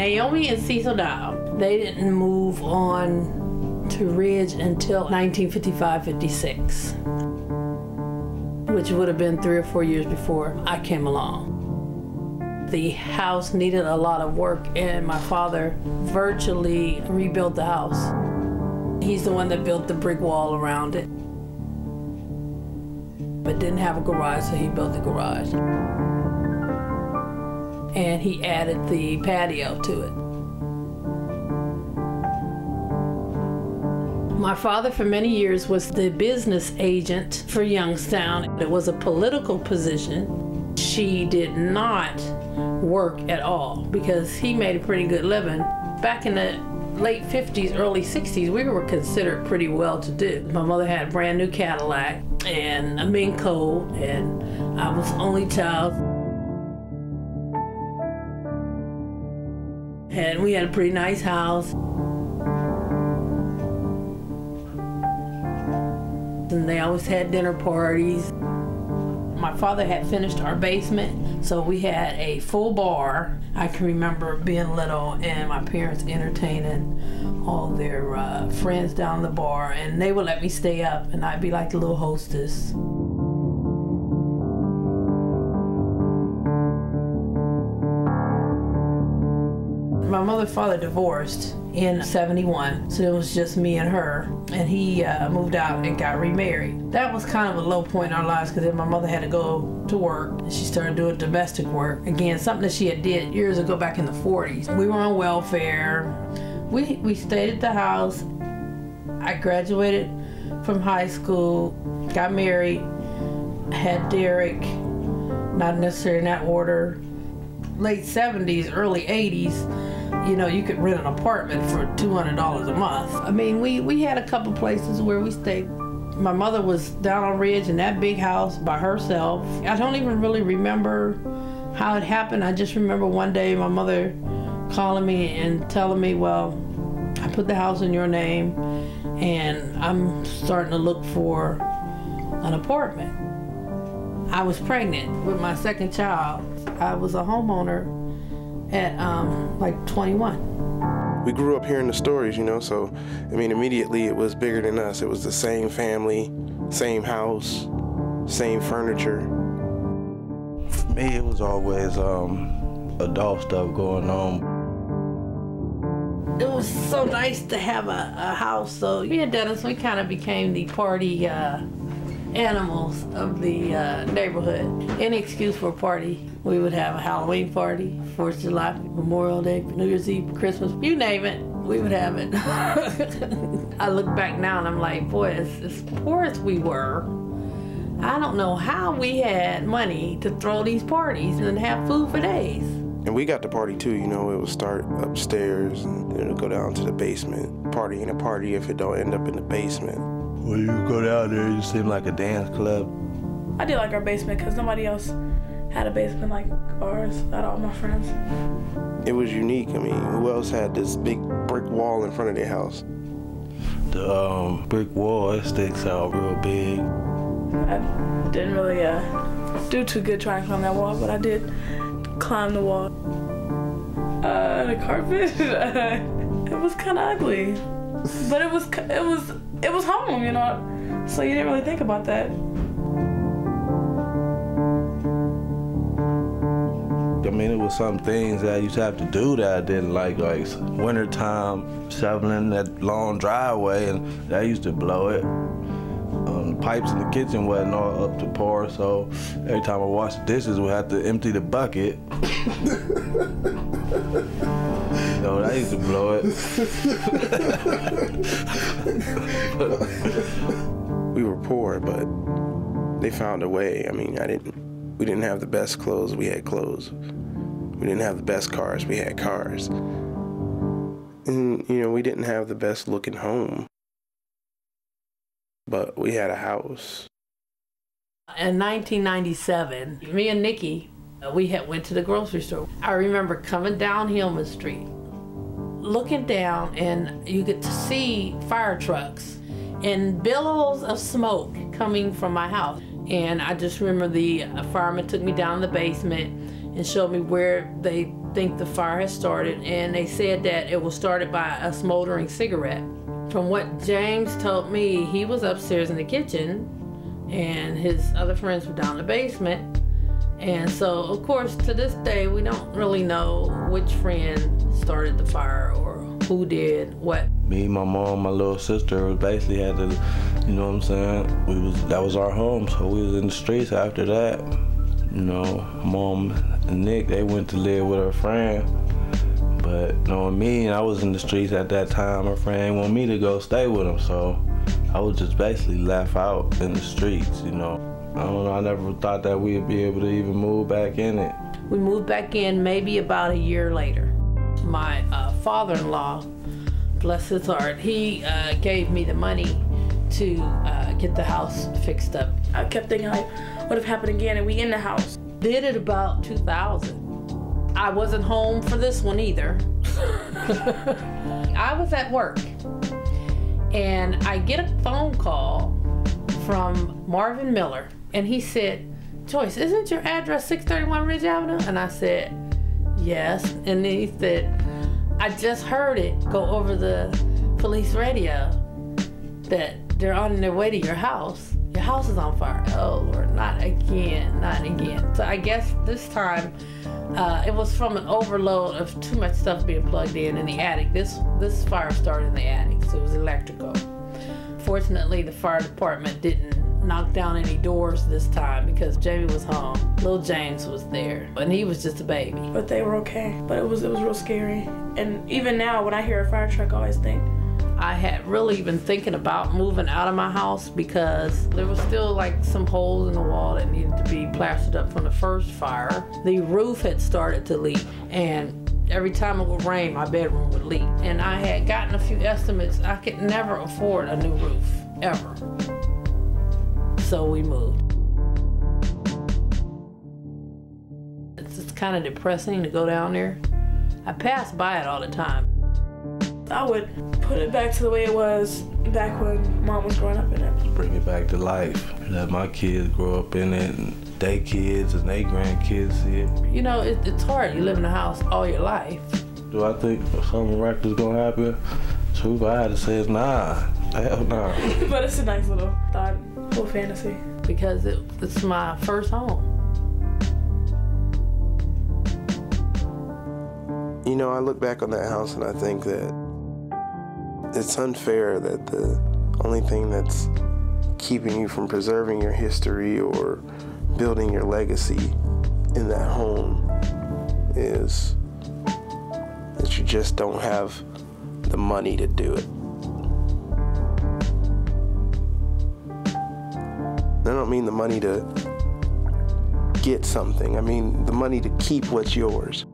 Naomi and Cecil Dow, they didn't move on to Ridge until 1955-56, which would have been 3 or 4 years before I came along. The house needed a lot of work, and my father virtually rebuilt the house. He's the one that built the brick wall around it, but didn't have a garage, so he built the garage. And he added the patio to it. My father for many years was the business agent for Youngstown. It was a political position. She did not work at all because he made a pretty good living. Back in the late 50s, early 60s, we were considered pretty well-to-do. My mother had a brand new Cadillac and a Ming Coal, and I was only child. And we had a pretty nice house. And they always had dinner parties. My father had finished our basement, so we had a full bar. I can remember being little and my parents entertaining all their friends down the bar, and they would let me stay up, and I'd be like the little hostess. My mother and father divorced in '71, so it was just me and her, and he moved out and got remarried. That was kind of a low point in our lives because then my mother had to go to work, and she started doing domestic work. Again, something that she had did years ago back in the 40s. We were on welfare. We stayed at the house. I graduated from high school, got married, had Derek, not necessarily in that order. Late 70s, early 80s, you know, you could rent an apartment for $200 a month. I mean, we had a couple places where we stayed. My mother was down on Ridge in that big house by herself. I don't even really remember how it happened. I just remember one day my mother calling me and telling me, well, I put the house in your name and I'm starting to look for an apartment. I was pregnant with my second child. I was a homeowner at like 21. We grew up hearing the stories, you know, so, I mean, immediately it was bigger than us. It was the same family, same house, same furniture. For me, it was always adult stuff going on. It was so nice to have a house, so me and Dennis, we kind of became the party animals of the neighborhood. Any excuse for a party. We would have a Halloween party, 4th of July, Memorial Day, New Year's Eve, Christmas, you name it, we would have it. I look back now and I'm like, boy, as poor as we were, I don't know how we had money to throw these parties and have food for days. And we got the party too, you know, it would start upstairs and it would go down to the basement. Party ain't a party if it don't end up in the basement. When you go down there, you seem like a dance club. I did like our basement because nobody else had a basement like ours out of all my friends. It was unique. I mean, who else had this big brick wall in front of their house? The brick wall, it sticks out real big. I didn't really do too good trying to climb that wall, but I did climb the wall. The carpet, it was kind of ugly, but it was home, you know, so you didn't really think about that. I mean, it was some things that I used to have to do that I didn't like wintertime, shoveling that long driveway, and that used to blow it. The pipes in the kitchen wasn't all up to par, so every time I washed the dishes, we had to empty the bucket. So that used to blow it. We were poor, but they found a way. I mean, we didn't have the best clothes, we had clothes. We didn't have the best cars, we had cars. And, you know, we didn't have the best looking home, but we had a house. In 1997, me and Nikki, we went to the grocery store. I remember coming down Hillman Street, looking down, and you get to see fire trucks and billows of smoke coming from my house. And I just remember the fireman took me down the basement and showed me where they think the fire had started, and they said that it was started by a smoldering cigarette. From what James told me, he was upstairs in the kitchen and his other friends were down in the basement. And so, of course, to this day, we don't really know which friend started the fire or who did what. Me, my mom, my little sister basically had to, you know what I'm saying? That was our home, so we was in the streets after that. You know, Mom and Nick, they went to live with her friend. But knowing me, I was in the streets at that time. Her friend didn't want me to go stay with him, so I was just basically left out in the streets, you know. I don't know, I never thought that we'd be able to even move back in it. We moved back in maybe about a year later. My father-in-law, bless his heart, he gave me the money to get the house fixed up. I kept thinking, like, what if it happened again and we in the house? Did it about 2000. I wasn't home for this one either. I was at work and I get a phone call from Marvin Miller, and he said, Joyce, isn't your address 631 Ridge Avenue? And I said, yes. And then he said, I just heard it go over the police radio that they're on their way to your house. Your house is on fire. Oh Lord, not again, not again. So I guess this time it was from an overload of too much stuff being plugged in the attic. This fire started in the attic, so it was electrical. Fortunately, the fire department didn't knock down any doors this time because Jamie was home. Little James was there, and he was just a baby. But they were okay. But it was real scary. And even now, when I hear a fire truck, I always think. I had really been thinking about moving out of my house because there was still like some holes in the wall that needed to be plastered up from the first fire. The roof had started to leak, and every time it would rain, my bedroom would leak. And I had gotten a few estimates. I could never afford a new roof, ever. So we moved. It's just kind of depressing to go down there. I pass by it all the time. I would put it back to the way it was back when Mom was growing up in it. Bring it back to life. Let my kids grow up in it, and they kids and they grandkids see it. You know, it's hard. You live in a house all your life. Do I think something miraculous gonna happen? Truth, I had to say is nah. Hell nah. But it's a nice little thought, little fantasy. Because it's my first home. You know, I look back on that house and I think that it's unfair that the only thing that's keeping you from preserving your history or building your legacy in that home is that you just don't have the money to do it. I don't mean the money to get something. I mean the money to keep what's yours.